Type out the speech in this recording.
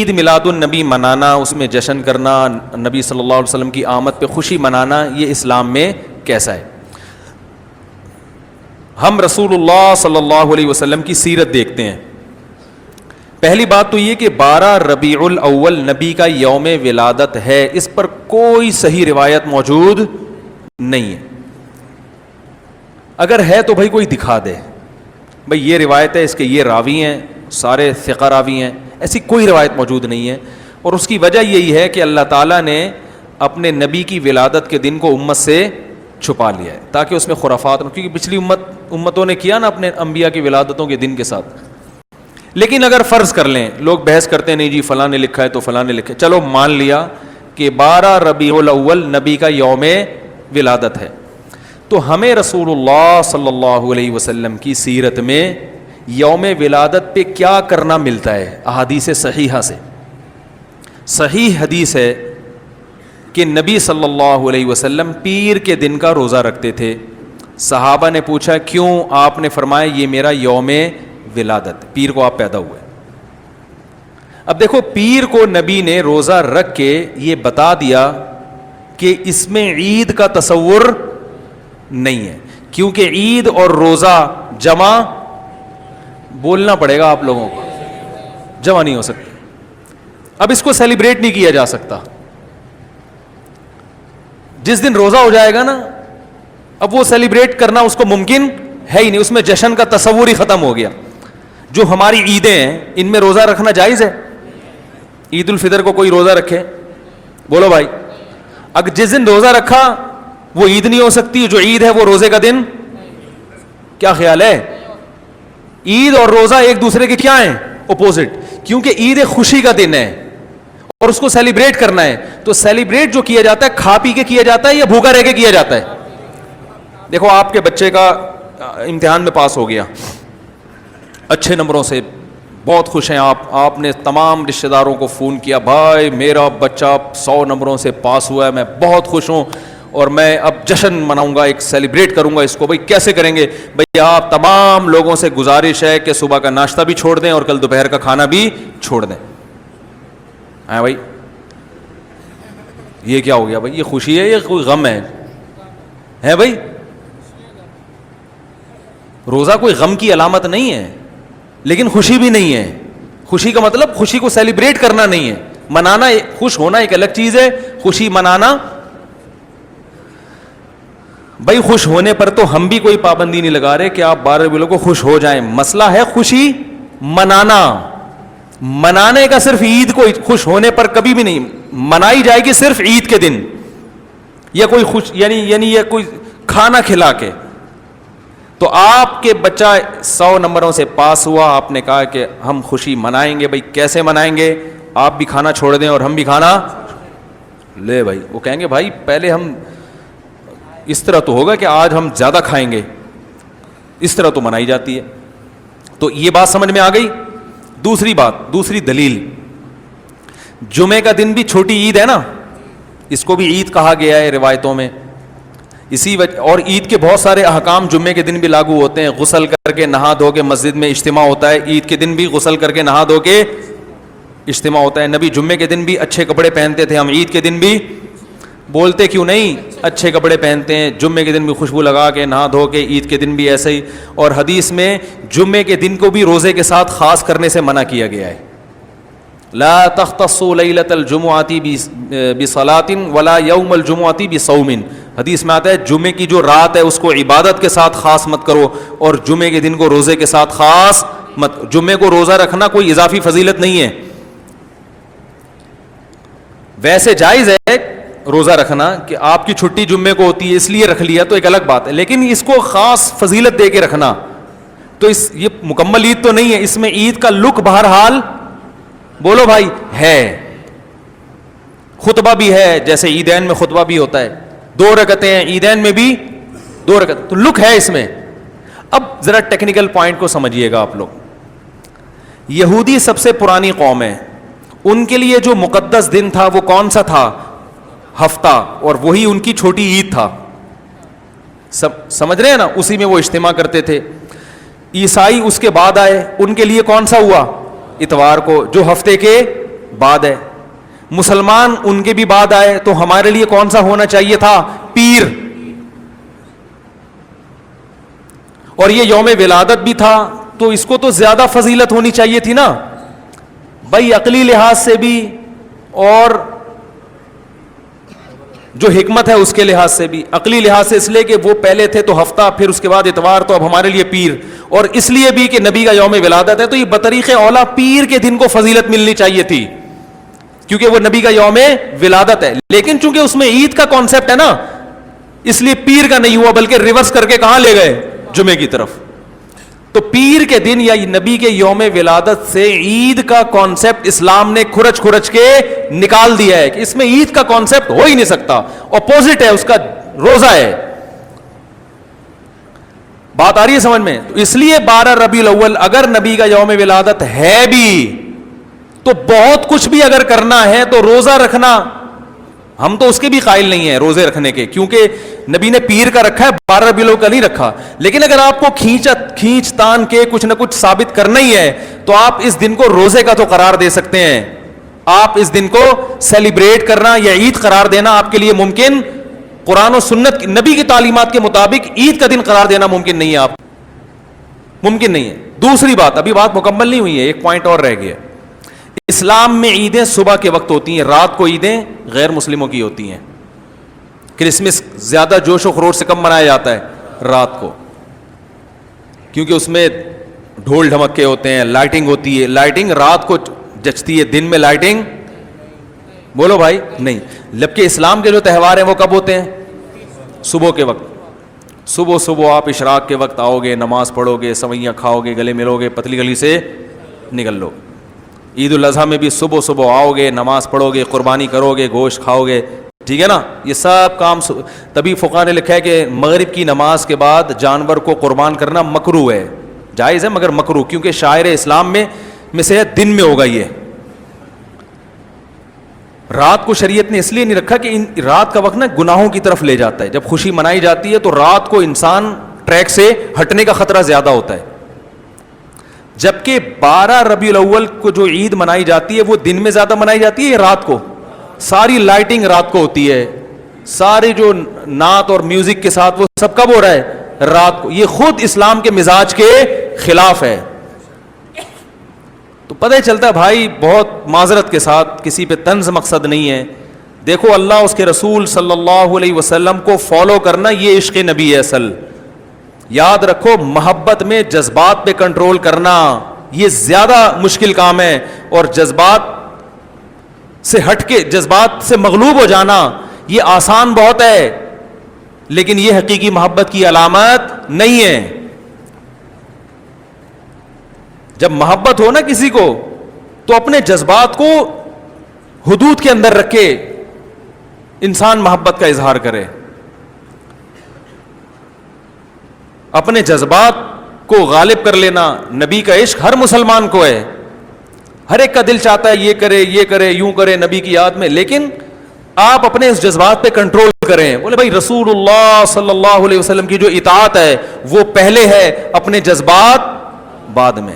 عید میلاد النبی منانا، اس میں جشن کرنا، نبی صلی اللہ علیہ وسلم کی آمد پہ خوشی منانا، یہ اسلام میں کیسا ہے؟ ہم رسول اللہ صلی اللہ علیہ وسلم کی سیرت دیکھتے ہیں. پہلی بات تو یہ کہ 12 ربیع الاول نبی کا یوم ولادت ہے، اس پر کوئی صحیح روایت موجود نہیں ہے. اگر ہے تو بھائی کوئی دکھا دے، بھائی یہ روایت ہے، اس کے یہ راوی ہیں، سارے ثقہ راوی ہیں. ایسی کوئی روایت موجود نہیں ہے، اور اس کی وجہ یہی ہے کہ اللہ تعالیٰ نے اپنے نبی کی ولادت کے دن کو امت سے چھپا لیا ہے تاکہ اس میں خرافات نہ، کیونکہ پچھلی امتوں نے کیا نا اپنے انبیاء کی ولادتوں کے دن کے ساتھ. لیکن اگر فرض کر لیں، لوگ بحث کرتے ہیں نہیں جی فلاں نے لکھا ہے تو فلاں نے لکھا ہے، چلو مان لیا کہ 12 ربیع الاول نبی کا یوم ولادت ہے، تو ہمیں رسول اللہ صلی اللہ علیہ وسلم کی سیرت میں یوم ولادت پہ کیا کرنا ملتا ہے؟ احادیث صحیحہ سے صحیح حدیث ہے کہ نبی صلی اللہ علیہ وسلم پیر کے دن کا روزہ رکھتے تھے. صحابہ نے پوچھا کیوں؟ آپ نے فرمایا یہ میرا یوم ولادت، پیر کو آپ پیدا ہوئے. اب دیکھو پیر کو نبی نے روزہ رکھ کے یہ بتا دیا کہ اس میں عید کا تصور نہیں ہے، کیونکہ عید اور روزہ جمع، بولنا پڑے گا آپ لوگوں کو، جمع نہیں ہو سکتے. اب اس کو سیلیبریٹ نہیں کیا جا سکتا. جس دن روزہ ہو جائے گا نا، اب وہ سیلیبریٹ کرنا اس کو ممکن ہے ہی نہیں، اس میں جشن کا تصور ہی ختم ہو گیا. جو ہماری عیدیں ہیں ان میں روزہ رکھنا جائز ہے؟ عید الفطر کو کوئی روزہ رکھے؟ بولو بھائی. اگر جس دن روزہ رکھا وہ عید نہیں ہو سکتی، جو عید ہے وہ روزے کا دن. کیا خیال ہے؟ عید اور روزہ ایک دوسرے کے کیا ہیں؟ اپوزٹ. کیونکہ عید ایک خوشی کا دن ہے اور اس کو سیلیبریٹ کرنا ہے، تو سیلیبریٹ جو کیا جاتا ہے کھا پی کے کیا جاتا ہے یا بھوکا رہ کے کیا جاتا ہے؟ دیکھو آپ کے بچے کا امتحان میں پاس ہو گیا اچھے نمبروں سے، بہت خوش ہیں آپ نے تمام رشتہ داروں کو فون کیا، بھائی میرا بچہ 100 نمبروں سے پاس ہوا ہے، میں بہت خوش ہوں اور میں اب جشن مناؤں گا، ایک سیلیبریٹ کروں گا اس کو. بھائی کیسے کریں گے؟ بھائی آپ تمام لوگوں سے گزارش ہے کہ صبح کا ناشتہ بھی چھوڑ دیں اور کل دوپہر کا کھانا بھی چھوڑ دیں. ہاں بھائی یہ کیا ہو گیا بھائی؟ یہ خوشی ہے یا کوئی غم ہے بھائی؟ روزہ کوئی غم کی علامت نہیں ہے، لیکن خوشی بھی نہیں ہے. خوشی کا مطلب خوشی کو سیلیبریٹ کرنا نہیں ہے، منانا. خوش ہونا ایک الگ چیز ہے، خوشی منانا. بھائی خوش ہونے پر تو ہم بھی کوئی پابندی نہیں لگا رہے کہ آپ 12 ربیع کو خوش ہو جائیں. مسئلہ ہے خوشی منانا. منانے کا صرف عید کو خوش ہونے پر کبھی بھی نہیں منائی جائے گی، صرف عید کے دن یا کوئی خوش یعنی یہ کوئی کھانا کھلا کے. تو آپ کے بچہ 100 نمبروں سے پاس ہوا، آپ نے کہا کہ ہم خوشی منائیں گے. بھائی کیسے منائیں گے؟ آپ بھی کھانا چھوڑ دیں اور ہم بھی کھانا لے. بھائی وہ کہیں گے بھائی پہلے ہم اس طرح تو ہوگا کہ آج ہم زیادہ کھائیں گے، اس طرح تو منائی جاتی ہے. تو یہ بات سمجھ میں آ گئی. دوسری بات، دوسری دلیل، جمعے کا دن بھی چھوٹی عید ہے نا، اس کو بھی عید کہا گیا ہے روایتوں میں. اسی وجہ اور عید کے بہت سارے احکام جمعے کے دن بھی لاگو ہوتے ہیں. غسل کر کے نہا دھو کے مسجد میں اجتماع ہوتا ہے، عید کے دن بھی غسل کر کے نہا دھو کے اجتماع ہوتا ہے. نبی جمعے کے دن بھی اچھے کپڑے پہنتے تھے، ہم عید کے دن بھی بولتے کیوں نہیں اچھے کپڑے پہنتے ہیں. جمعے کے دن بھی خوشبو لگا کے نہا دھو کے، عید کے دن بھی ایسے ہی. اور حدیث میں جمعے کے دن کو بھی روزے کے ساتھ خاص کرنے سے منع کیا گیا ہے. لا تختصوا لیلۃ الجمعۃ بصلاۃ ولا یوم الجمعۃ بصوم. حدیث میں آتا ہے جمعے کی جو رات ہے اس کو عبادت کے ساتھ خاص مت کرو اور جمعے کے دن کو روزے کے ساتھ خاص مت. جمعے کو روزہ رکھنا کوئی اضافی فضیلت نہیں ہے. ویسے جائز ہے روزہ رکھنا کہ آپ کی چھٹی جمعے کو ہوتی ہے اس لیے رکھ لیا تو ایک الگ بات ہے، لیکن اس کو خاص فضیلت دے کے رکھنا تو یہ مکمل عید تو نہیں ہے. اس میں عید کا لک بہرحال بولو بھائی ہے. خطبہ بھی ہے، جیسے عیدین میں خطبہ بھی ہوتا ہے، 2 رکعتیں ہیں، عیدین میں بھی 2 رکعتیں، تو لک ہے اس میں. اب ذرا ٹیکنیکل پوائنٹ کو سمجھیے گا آپ لوگ. یہودی سب سے پرانی قوم ہے، ان کے لیے جو مقدس دن تھا وہ کون سا تھا؟ ہفتہ، اور وہی ان کی چھوٹی عید تھا. سمجھ رہے ہیں نا؟ اسی میں وہ اجتماع کرتے تھے. عیسائی اس کے بعد آئے، ان کے لیے کون سا ہوا؟ اتوار کو، جو ہفتے کے بعد ہے. مسلمان ان کے بھی بعد آئے, تو ہمارے لیے کون سا ہونا چاہیے تھا؟ پیر. اور یہ یوم ولادت بھی تھا, تو اس کو تو زیادہ فضیلت ہونی چاہیے تھی نا بھائی, عقلی لحاظ سے بھی اور جو حکمت ہے اس کے لحاظ سے بھی. عقلی لحاظ سے اس لیے کہ وہ پہلے تھے تو ہفتہ, پھر اس کے بعد اتوار, تو اب ہمارے لیے پیر. اور اس لیے بھی کہ نبی کا یوم ولادت ہے, تو یہ بطریق اولا پیر کے دن کو فضیلت ملنی چاہیے تھی, کیونکہ وہ نبی کا یوم ولادت ہے. لیکن چونکہ اس میں عید کا کانسیپٹ ہے نا, اس لیے پیر کا نہیں ہوا, بلکہ ریورس کر کے کہاں لے گئے؟ جمعے کی طرف. تو پیر کے دن یا نبی کے یوم ولادت سے عید کا کانسیپٹ اسلام نے کھرچ کھرچ کے نکال دیا ہے کہ اس میں عید کا کانسیپٹ ہو ہی نہیں سکتا, اپوزٹ ہے اس کا, روزہ ہے. بات آ رہی ہے سمجھ میں؟ تو اس لیے 12 ربیع الاول اگر نبی کا یوم ولادت ہے بھی, تو بہت کچھ بھی اگر کرنا ہے تو روزہ رکھنا, ہم تو اس کے بھی قائل نہیں ہیں روزے رکھنے کے, کیونکہ نبی نے پیر کا رکھا ہے, 12 ربیع الاول کا نہیں رکھا. لیکن اگر آپ کو کھینچ تان کے کچھ نہ کچھ ثابت کرنا ہی ہے, تو آپ اس دن کو روزے کا تو قرار دے سکتے ہیں. آپ اس دن کو سیلیبریٹ کرنا یا عید قرار دینا آپ کے لیے ممکن, قرآن و سنت نبی کی تعلیمات کے مطابق عید کا دن قرار دینا ممکن نہیں ہے, آپ ممکن نہیں ہے. دوسری بات, ابھی بات مکمل نہیں ہوئی ہے, ایک پوائنٹ اور رہ گیا. اسلام میں عیدیں صبح کے وقت ہوتی ہیں, رات کو عیدیں غیر مسلموں کی ہوتی ہیں. کرسمس زیادہ جوش و خروش سے کم منایا جاتا ہے رات کو, کیونکہ اس میں ڈھول ڈھمکے ہوتے ہیں, لائٹنگ ہوتی ہے. لائٹنگ رات کو جچتی ہے, دن میں لائٹنگ بولو بھائی نہیں. جبکہ اسلام کے جو تہوار ہیں وہ کب ہوتے ہیں؟ صبح کے وقت. صبح آپ اشراق کے وقت آؤ گے, نماز پڑھو گے, سوئیاں کھاؤ گے, گلے ملو گے, پتلی گلی سے نکل لو. عید الاضحیٰ میں بھی صبح آؤ گے, نماز پڑھو گے, قربانی کرو گے, گوشت کھاؤ گے, ٹھیک ہے نا. یہ سب کام تبھی فقہا نے لکھا ہے کہ مغرب کی نماز کے بعد جانور کو قربان کرنا مکروہ ہے, جائز ہے مگر مکروہ, کیونکہ شاعر اسلام میں سے دن میں ہوگا. یہ رات کو شریعت نے اس لیے نہیں رکھا کہ رات کا وقت نا گناہوں کی طرف لے جاتا ہے. جب خوشی منائی جاتی ہے تو رات کو انسان ٹریک سے ہٹنے کا خطرہ زیادہ ہوتا ہے. جبکہ 12 ربیع الاول کو جو عید منائی جاتی ہے وہ دن میں زیادہ منائی جاتی ہے یا رات کو؟ ساری لائٹنگ رات کو ہوتی ہے, سارے جو نعت اور میوزک کے ساتھ وہ سب کب ہو رہا ہے؟ رات کو. یہ خود اسلام کے مزاج کے خلاف ہے. تو پتہ چلتا ہے بھائی, بہت معذرت کے ساتھ, کسی پہ طنز مقصد نہیں ہے. دیکھو اللہ اس کے رسول صلی اللہ علیہ وسلم کو فالو کرنا یہ عشق نبی ہے اصل. یاد رکھو, محبت میں جذبات پہ کنٹرول کرنا یہ زیادہ مشکل کام ہے, اور جذبات سے ہٹ کے, جذبات سے مغلوب ہو جانا یہ آسان بہت ہے, لیکن یہ حقیقی محبت کی علامت نہیں ہے. جب محبت ہو نا کسی کو, تو اپنے جذبات کو حدود کے اندر رکھ کے انسان محبت کا اظہار کرے. اپنے جذبات کو غالب کر لینا, نبی کا عشق ہر مسلمان کو ہے, ہر ایک کا دل چاہتا ہے یہ کرے یوں کرے نبی کی یاد میں, لیکن آپ اپنے اس جذبات پہ کنٹرول کریں. بولے بھائی رسول اللہ صلی اللہ علیہ وسلم کی جو اطاعت ہے وہ پہلے ہے, اپنے جذبات بعد میں.